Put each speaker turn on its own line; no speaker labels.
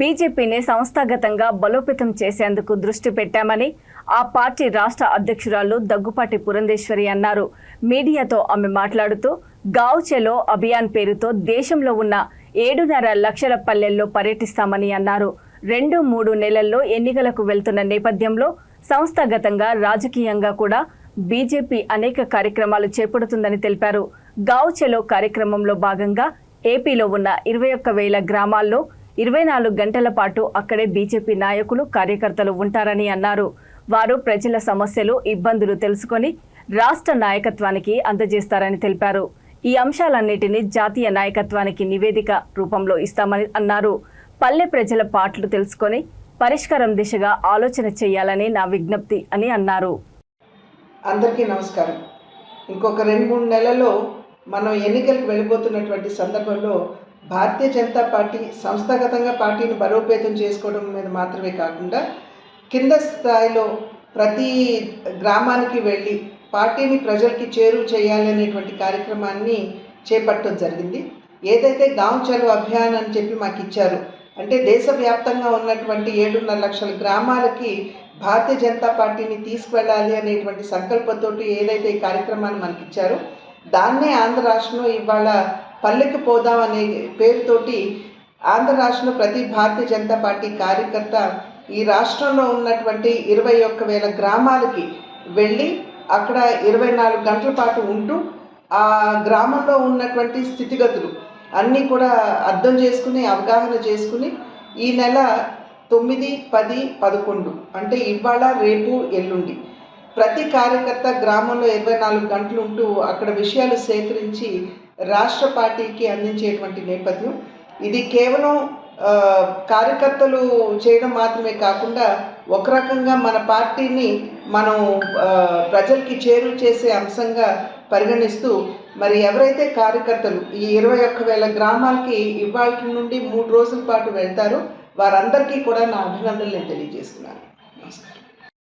బీజేపీని సంస్థాగతంగా బలోపేతం చేసేందుకు దృష్టి పెట్టామని ఆ పార్టీ రాష్ట్ర అధ్యక్షురాలు దగ్గుపాటి పురంధేశ్వరి అన్నారు. మీడియాతో ఆమె మాట్లాడుతూ గావ్ చలో అభియాన్ పేరుతో దేశంలో ఉన్న 7.5 లక్షల పల్లెల్లో పర్యటిస్తామని అన్నారు. 2-3 నెలల్లో ఎన్నికలకు వెళ్తున్న నేపథ్యంలో సంస్థాగతంగా రాజకీయంగా కూడా బీజేపీ అనేక కార్యక్రమాలు చేపడుతుందని తెలిపారు. గావ్ చలో కార్యక్రమంలో భాగంగా ఏపీలో ఉన్న 21,000 గ్రామాల్లో 24 గంటల పాటు అక్కడే బీజేపీ నాయకులు కార్యకర్తలు ఉంటారని అన్నారు. వారు ప్రజల సమస్యలు ఇబ్బందులు తెలుసుకొని రాష్ట్ర నాయకత్వానికి అందజేస్తారని తెలిపారు. ఈ అంశాలన్నిటినీ జాతీయ నాయకత్వానికి నివేదిక రూపంలో ఇస్తామని అన్నారు. పల్లె ప్రజల పాటలు తెలుసుకొని పరిష్కారం దిశగా ఆలోచన చేయాలని నా విజ్ఞప్తి అని అన్నారు.
అందరికీ నమస్కారం. ఇంకొక 2-3 నెలల్లో మనం ఎన్నికలకు వెళ్ళిపోతున్నటువంటి సందర్భంలో భారతీయ జనతా పార్టీ సంస్థాగతంగా పార్టీని బలోపేతం చేసుకోవడం మీద మాత్రమే కాకుండా కింద స్థాయిలో ప్రతి గ్రామానికి వెళ్ళి పార్టీని ప్రజలకి చేరువ చేయాలనేటువంటి కార్యక్రమాన్ని చేపట్టడం జరిగింది. ఏదైతే గావ్ చలో అభియాన్ అని చెప్పి మాకు ఇచ్చారు, అంటే దేశవ్యాప్తంగా ఉన్నటువంటి 7.5 లక్షల గ్రామాలకి భారతీయ జనతా పార్టీని తీసుకువెళ్ళాలి అనేటువంటి సంకల్పంతో ఏదైతే ఈ కార్యక్రమాన్ని మనకి ఇచ్చారో దాన్నే ఆంధ్ర రాష్ట్రంలో ఇవాళ పల్లెకి పోదాం అనే పేరుతోటి ఆంధ్ర రాష్ట్రంలో ప్రతి భారతీయ జనతా పార్టీ కార్యకర్త ఈ రాష్ట్రంలో ఉన్నటువంటి 21,000 గ్రామాలకి వెళ్ళి అక్కడ 24 గంటల పాటు ఉంటూ ఆ గ్రామంలో ఉన్నటువంటి స్థితిగతులు అన్నీ కూడా అర్థం చేసుకుని అవగాహన చేసుకుని ఈ నెల 9, 10, 11 అంటే ఇవాళ రేపు ఎల్లుండి ప్రతి కార్యకర్త గ్రామంలో 24 గంటలు ఉంటూ అక్కడ విషయాలు సేకరించి రాష్ట్ర పార్టీకి అందించేటువంటి నేపథ్యం ఇది. కేవలం కార్యకర్తలు చేయడం మాత్రమే కాకుండా ఒక రకంగా మన పార్టీని మనం ప్రజలకి చేరువ చేసే అంశంగా పరిగణిస్తూ మరి ఎవరైతే కార్యకర్తలు ఈ 21,000 గ్రామాలకి ఇవాళ నుండి 3 రోజుల పాటు వెళ్తారో వారందరికీ కూడా నా అభినందనలు నేను తెలియజేస్తున్నాను. నమస్కారం.